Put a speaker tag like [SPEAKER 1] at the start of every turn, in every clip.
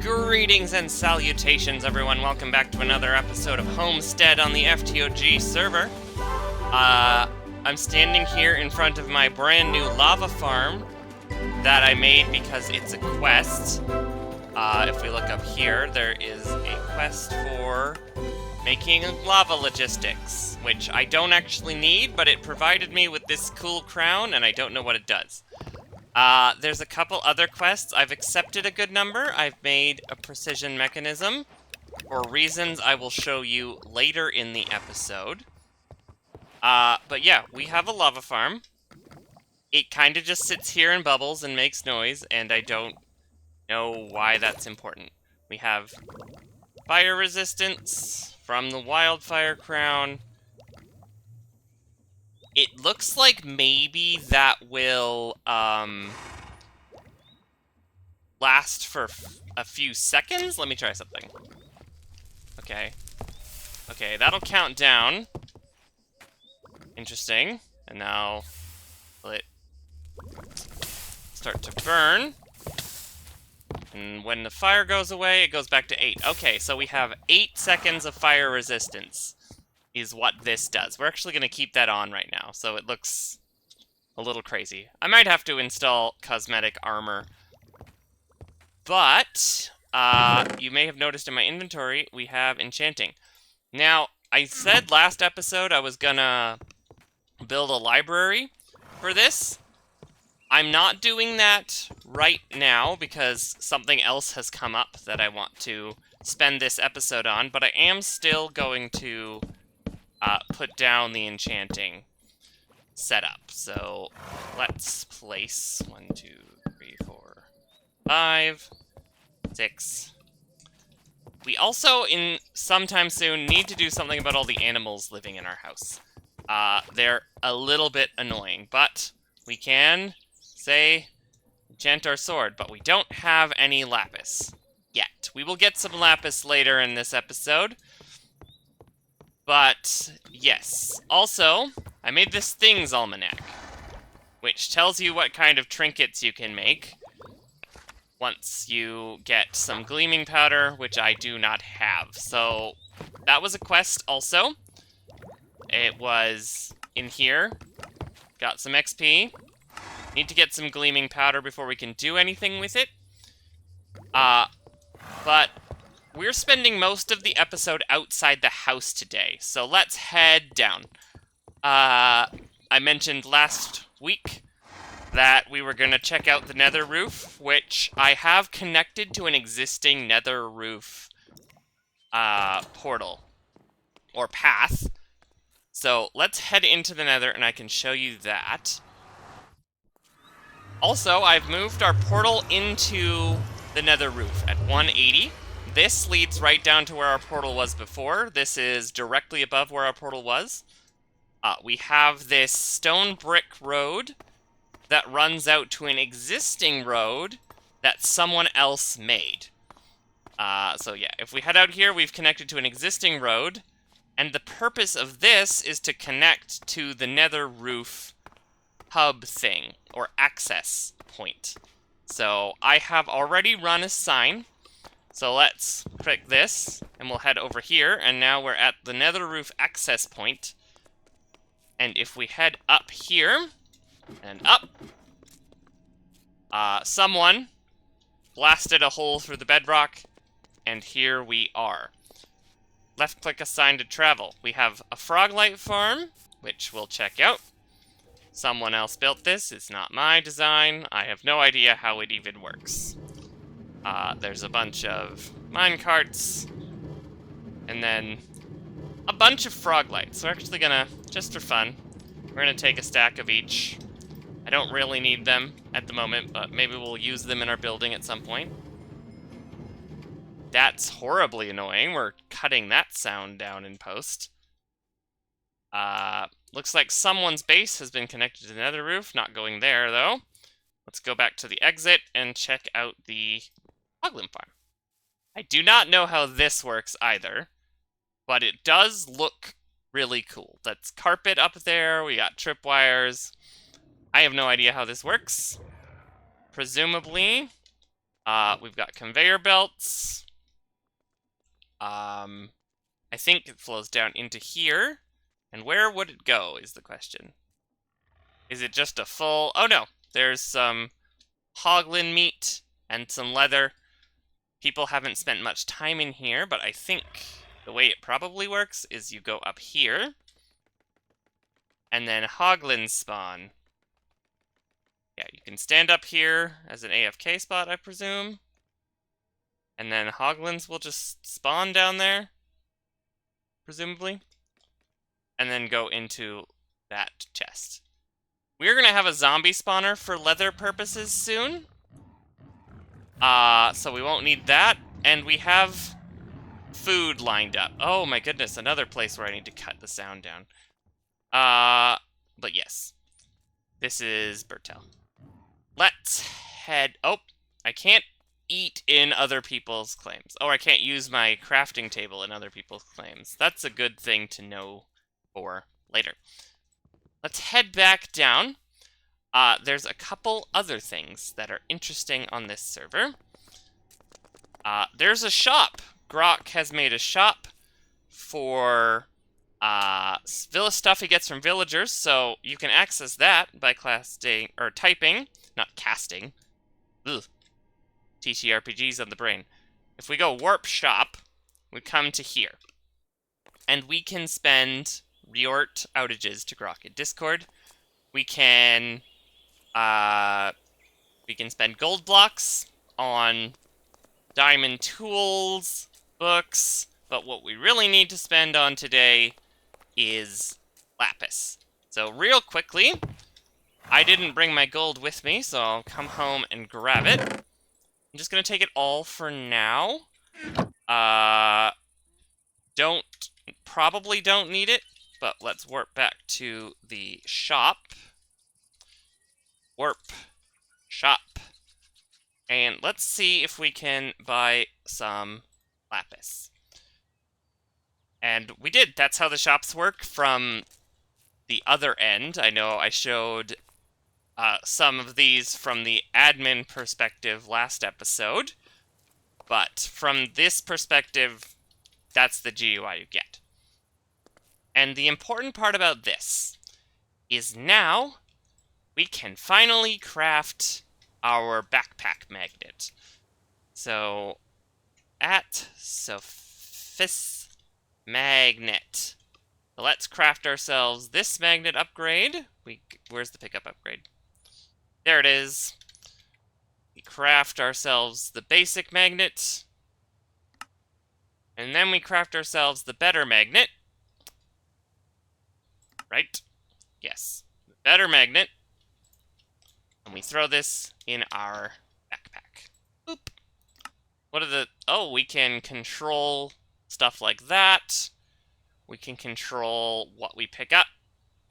[SPEAKER 1] Greetings and salutations, everyone. Welcome back to another episode of Homestead on the FTOG server. I'm standing here in front of my brand new lava farm that I made because it's a quest. If we look up here, there is a quest for making lava logistics, which I don't actually need, but it provided me with this cool crown, and I don't know what it does. There's a couple other quests. I've accepted a good number. I've made a precision mechanism for reasons I will show you later in the episode. But yeah, we have a lava farm. It kind of just sits here and bubbles and makes noise, and I don't know why that's important. We have fire resistance from the wildfire crown. It looks like maybe that will, last for a few seconds? Let me try something. Okay. Okay, that'll count down. Interesting. And now, will it start to burn? And when the fire goes away, it goes back to 8. Okay, so we have 8 seconds of fire resistance is what this does. We're actually going to keep that on right now, so it looks a little crazy. I might have to install cosmetic armor. But, you may have noticed in my inventory, we have enchanting. Now, I said last episode I was gonna build a library for this. I'm not doing that right now because something else has come up that I want to spend this episode on, but I am still going to put down the enchanting setup. So let's place 1, 2, 3, 4, 5, 6. We also, in sometime soon, need to do something about all the animals living in our house. They're a little bit annoying, but we can, say, enchant our sword, but we don't have any lapis yet. We will get some lapis later in this episode. But, yes. Also, I made this Things Almanac, which tells you what kind of trinkets you can make once you get some gleaming powder, which I do not have. So, that was a quest also. It was in here. Got some XP. Need to get some gleaming powder before we can do anything with it. But we're spending most of the episode outside the house today, so let's head down. I mentioned last week that we were going to check out the nether roof, which I have connected to an existing nether roof portal, or path. So let's head into the nether and I can show you that. Also, I've moved our portal into the nether roof at 180. This leads right down to where our portal was before. This is directly above where our portal was. We have this stone brick road that runs out to an existing road that someone else made. So yeah, if we head out here, we've connected to an existing road, and the purpose of this is to connect to the nether roof hub thing, or access point. So I have already run a sign. So let's click this, and we'll head over here, and now we're at the nether roof access point. And if we head up here, and up, someone blasted a hole through the bedrock, and here we are. Left-click a sign to travel. We have a froglight farm, which we'll check out. Someone else built this. It's not my design. I have no idea how it even works. There's a bunch of mine carts, and then a bunch of frog lights. So we're actually gonna, just for fun, we're gonna take a stack of each. I don't really need them at the moment, but maybe we'll use them in our building at some point. That's horribly annoying. We're cutting that sound down in post. Looks like someone's base has been connected to the nether roof. Not going there, though. Let's go back to the exit and check out the Hoglin farm. I do not know how this works either, but it does look really cool. That's carpet up there. We got tripwires. I have no idea how this works. Presumably, We've got conveyor belts. I think it flows down into here. And where would it go is the question. Is it just a full... Oh no, there's some hoglin meat and some leather. People haven't spent much time in here, but I think the way it probably works is you go up here, and then hoglins spawn. Yeah, you can stand up here as an AFK spot, I presume. And then hoglins will just spawn down there, presumably. And then go into that chest. We're going to have a zombie spawner for leather purposes soon. So we won't need that. And we have food lined up. Oh my goodness, another place where I need to cut the sound down. But yes. This is Bertel. Let's head... Oh, I can't eat in other people's claims. Oh, I can't use my crafting table in other people's claims. That's a good thing to know for later. Let's head back down. There's a couple other things that are interesting on this server. There's a shop. Grok has made a shop for stuff he gets from villagers, so you can access that by typing, not casting. Ugh. TTRPGs on the brain. If we go warp shop, we come to here. And we can spend reort outages to Grok in Discord. We can spend gold blocks on diamond tools, books, but what we really need to spend on today is lapis. So real quickly, I didn't bring my gold with me, so I'll come home and grab it. I'm just gonna take it all for now. Probably don't need it, but let's warp back to the shop. Warp shop. And let's see if we can buy some lapis. And we did. That's how the shops work from the other end. I know I showed some of these from the admin perspective last episode. But from this perspective, that's the GUI you get. And the important part about this is now we can finally craft our backpack magnet. So, at Sophis Magnet. So let's craft ourselves this magnet upgrade. Where's the pickup upgrade? There it is. We craft ourselves the basic magnet. And then we craft ourselves the better magnet. Right? Yes. The better magnet. And we throw this in our backpack. Boop. What are the... Oh, we can control stuff like that. We can control what we pick up.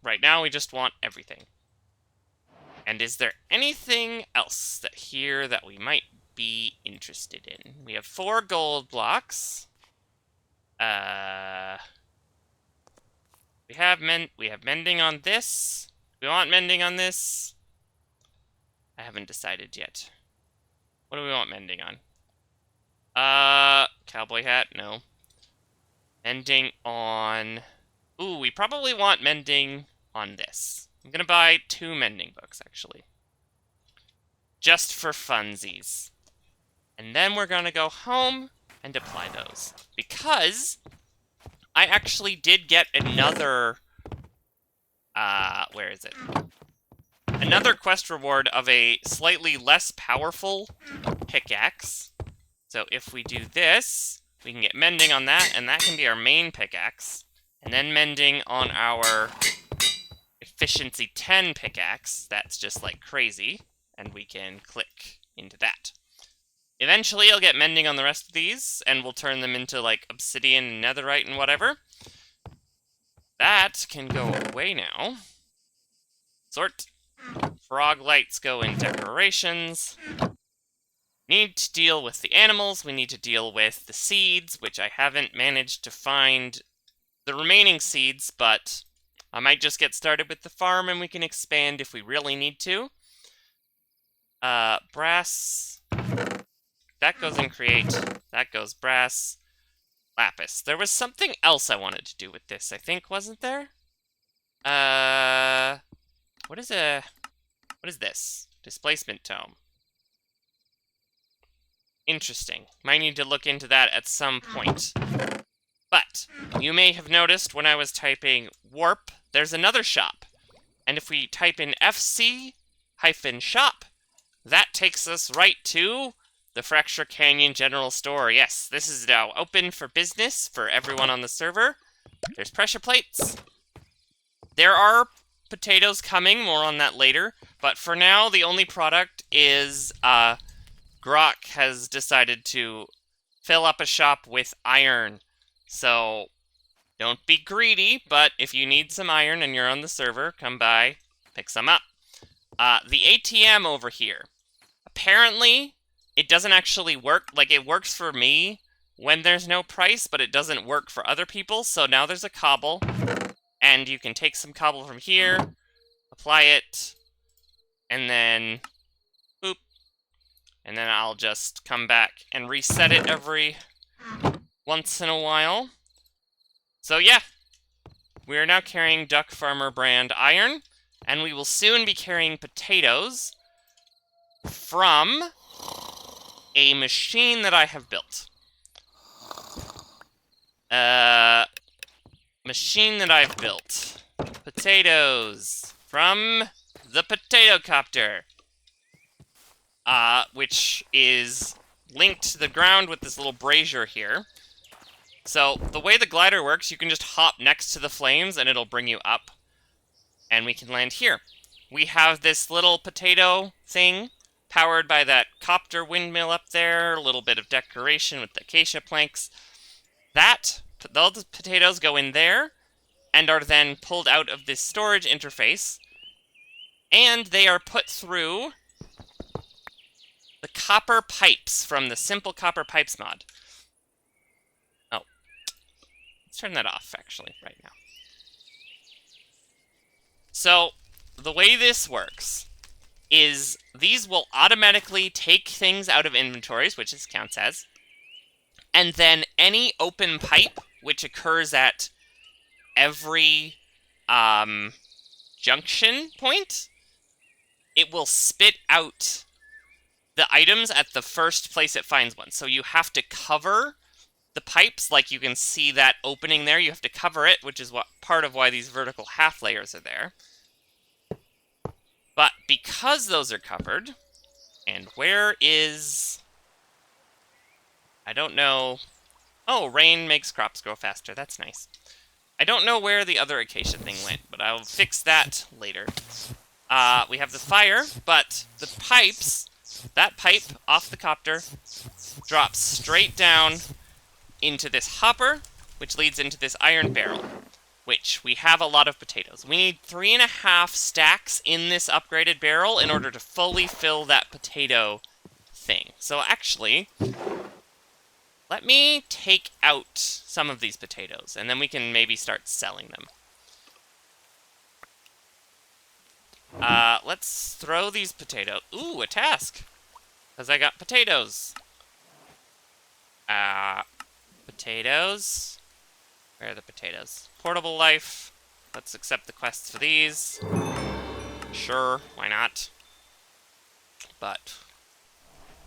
[SPEAKER 1] Right now, we just want everything. And is there anything else here that we might be interested in? We have 4 gold blocks. We have mending on this. We want mending on this. I haven't decided yet. What do we want mending on? Cowboy hat? No. Mending on... Ooh, we probably want mending on this. I'm gonna buy 2 mending books, actually. Just for funsies. And then we're gonna go home and apply those. Because I actually did get another... where is it? Another quest reward of a slightly less powerful pickaxe. So if we do this, we can get mending on that, and that can be our main pickaxe. And then mending on our efficiency 10 pickaxe. That's just like crazy. And we can click into that. Eventually I'll get mending on the rest of these, and we'll turn them into like obsidian and netherite and whatever. That can go away now. Sort. Frog lights go in decorations. Need to deal with the animals. We need to deal with the seeds, which I haven't managed to find the remaining seeds, but I might just get started with the farm and we can expand if we really need to. Brass. that goes in crate. That goes brass. Lapis. There was something else I wanted to do with this, I think, wasn't there? What is this? Displacement tome. Interesting. Might need to look into that at some point. But you may have noticed when I was typing warp, there's another shop. And if we type in FC-shop, that takes us right to the Fracture Canyon General Store. Yes, this is now open for business for everyone on the server. There's pressure plates. There are potatoes coming, more on that later. But for now, the only product is Grok has decided to fill up a shop with iron. So don't be greedy, but if you need some iron and you're on the server, come by, pick some up. The ATM over here. Apparently, it doesn't actually work. Like, it works for me when there's no price, but it doesn't work for other people. So now there's a cobble, and you can take some cobble from here, apply it, and then boop. And then I'll just come back and reset it every once in a while. So yeah, we are now carrying Duck Farmer brand iron, and we will soon be carrying potatoes from a machine that I have built. Machine that I've built. Potatoes from the Potato Copter. Which is linked to the ground with this little brazier here. So, the way the glider works, you can just hop next to the flames and it'll bring you up. And we can land here. We have this little potato thing powered by that copter windmill up there, a little bit of decoration with the acacia planks. Those potatoes go in there and are then pulled out of this storage interface. And they are put through the copper pipes from the Simple Copper Pipes mod. Oh. Let's turn that off, actually, right now. So, the way this works is these will automatically take things out of inventories, which this counts as, and then any open pipe, which occurs at every junction point, it will spit out the items at the first place it finds one. So you have to cover the pipes, like you can see that opening there. You have to cover it, which is part of why these vertical half layers are there. But because those are covered, and where is... I don't know... Oh, rain makes crops grow faster. That's nice. I don't know where the other acacia thing went, but I'll fix that later. We have the fire, but the pipes... That pipe off the copter drops straight down into this hopper, which leads into this iron barrel, which we have a lot of potatoes. We need 3.5 stacks in this upgraded barrel in order to fully fill that potato thing. So actually, let me take out some of these potatoes, and then we can maybe start selling them. Let's throw these potatoes. Ooh, a task! Because I got potatoes. Potatoes. Where are the potatoes? Portable life. Let's accept the quests for these. Sure, why not? But...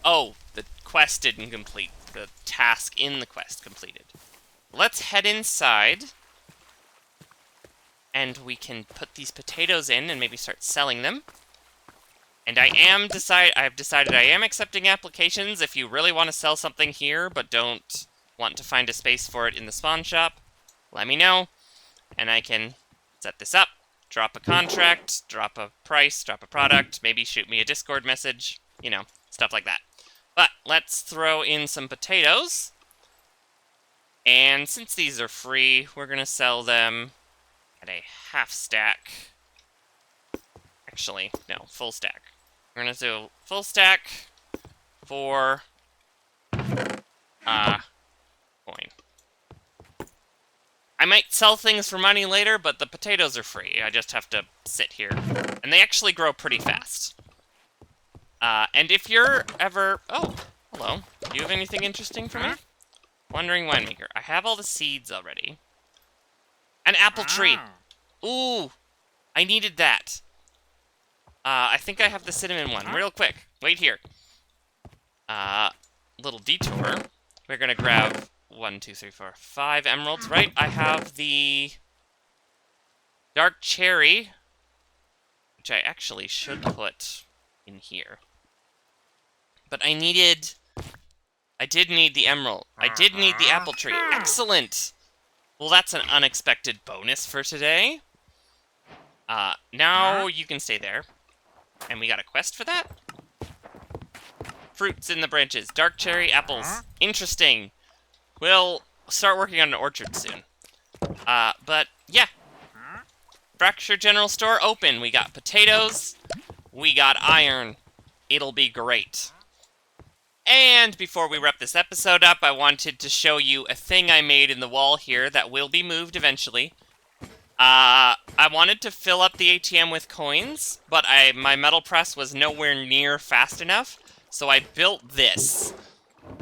[SPEAKER 1] Oh, the quest didn't complete. The task in the quest completed. Let's head inside. And we can put these potatoes in and maybe start selling them. And I've decided I am accepting applications if you really want to sell something here, but don't want to find a space for it in the spawn shop. Let me know, and I can set this up, drop a contract, drop a price, drop a product, maybe shoot me a Discord message, you know, stuff like that. But let's throw in some potatoes. And since these are free, we're going to sell them at a half stack. Actually, no, full stack. We're going to do full stack for coin. I might sell things for money later, but the potatoes are free. I just have to sit here. And they actually grow pretty fast. And if you're ever... Oh, hello. Do you have anything interesting for me? Wandering winemaker. I have all the seeds already. An apple tree! Ooh! I needed that. I think I have the cinnamon one. Real quick. Wait here. Little detour. We're gonna grab 1, 2, 3, 4, 5 emeralds, right? I have the dark cherry, which I actually should put in here. But I did need the emerald. I did need the apple tree. Excellent! Well, that's an unexpected bonus for today. Now you can stay there. And we got a quest for that? Fruits in the branches. Dark cherry, apples. Interesting. We'll start working on an orchard soon. But, yeah. Fracture General Store open. We got potatoes. We got iron. It'll be great. And before we wrap this episode up, I wanted to show you a thing I made in the wall here that will be moved eventually. I wanted to fill up the ATM with coins, but my metal press was nowhere near fast enough, so I built this.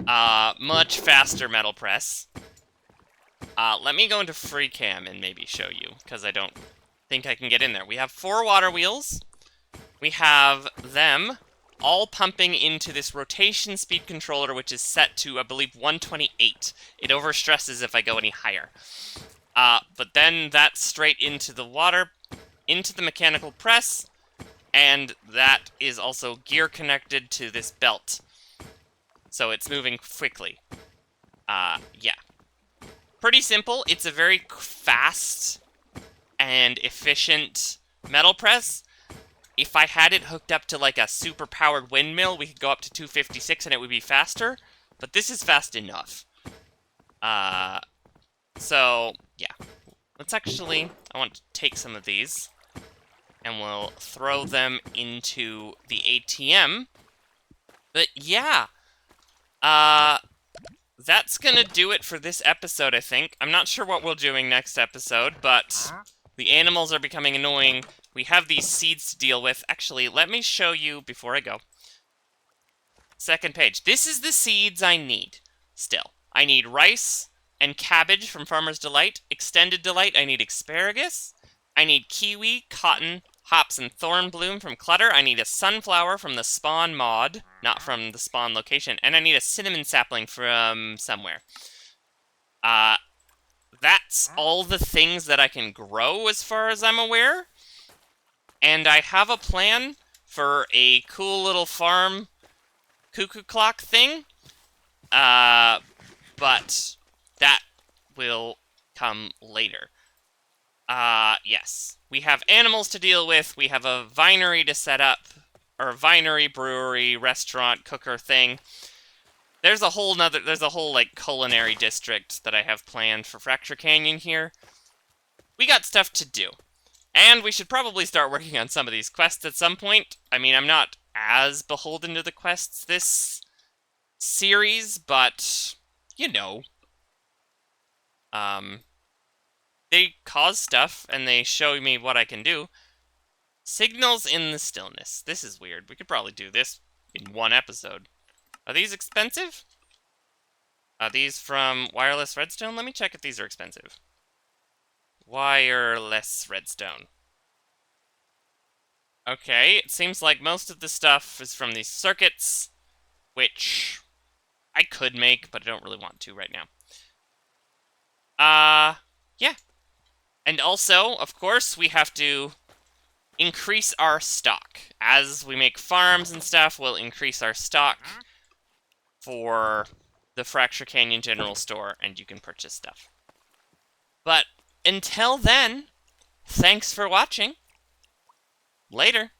[SPEAKER 1] Much faster metal press. Let me go into free cam and maybe show you, because I don't think I can get in there. We have 4 water wheels. We have them all pumping into this rotation speed controller, which is set to, I believe, 128. It overstresses if I go any higher. But then that's straight into the water, into the mechanical press, and that is also gear connected to this belt. So it's moving quickly. Yeah. Pretty simple. It's a very fast and efficient metal press. If I had it hooked up to like a super powered windmill, we could go up to 256 and it would be faster. But this is fast enough. So, yeah. Let's actually, I want to take some of these, and we'll throw them into the ATM. But yeah, that's gonna do it for this episode, I think. I'm not sure what we're doing next episode, but the animals are becoming annoying. We have these seeds to deal with. Actually, let me show you before I go. Second page. This is the seeds I need, still. I need rice and cabbage from Farmer's Delight. Extended Delight, I need asparagus. I need kiwi, cotton, hops, and thorn bloom from Clutter. I need a sunflower from the Spawn mod, not from the Spawn location. And I need a cinnamon sapling from somewhere. That's all the things that I can grow as far as I'm aware. And I have a plan for a cool little farm cuckoo clock thing. But that will come later. Yes. We have animals to deal with, we have a vinery to set up, or vinery, brewery, restaurant, cooker thing. There's a whole like culinary district that I have planned for Fracture Canyon here. We got stuff to do. And we should probably start working on some of these quests at some point. I mean, I'm not as beholden to the quests this series, but, you know. They cause stuff, and they show me what I can do. Signals in the stillness. This is weird. We could probably do this in one episode. Are these expensive? Are these from Wireless Redstone? Let me check if these are expensive. Wireless Redstone. Okay, it seems like most of the stuff is from these circuits, which I could make, but I don't really want to right now. Yeah. And also, of course, we have to increase our stock. As we make farms and stuff, we'll increase our stock for the Fracture Canyon General Store, and you can purchase stuff. But until then, thanks for watching. Later.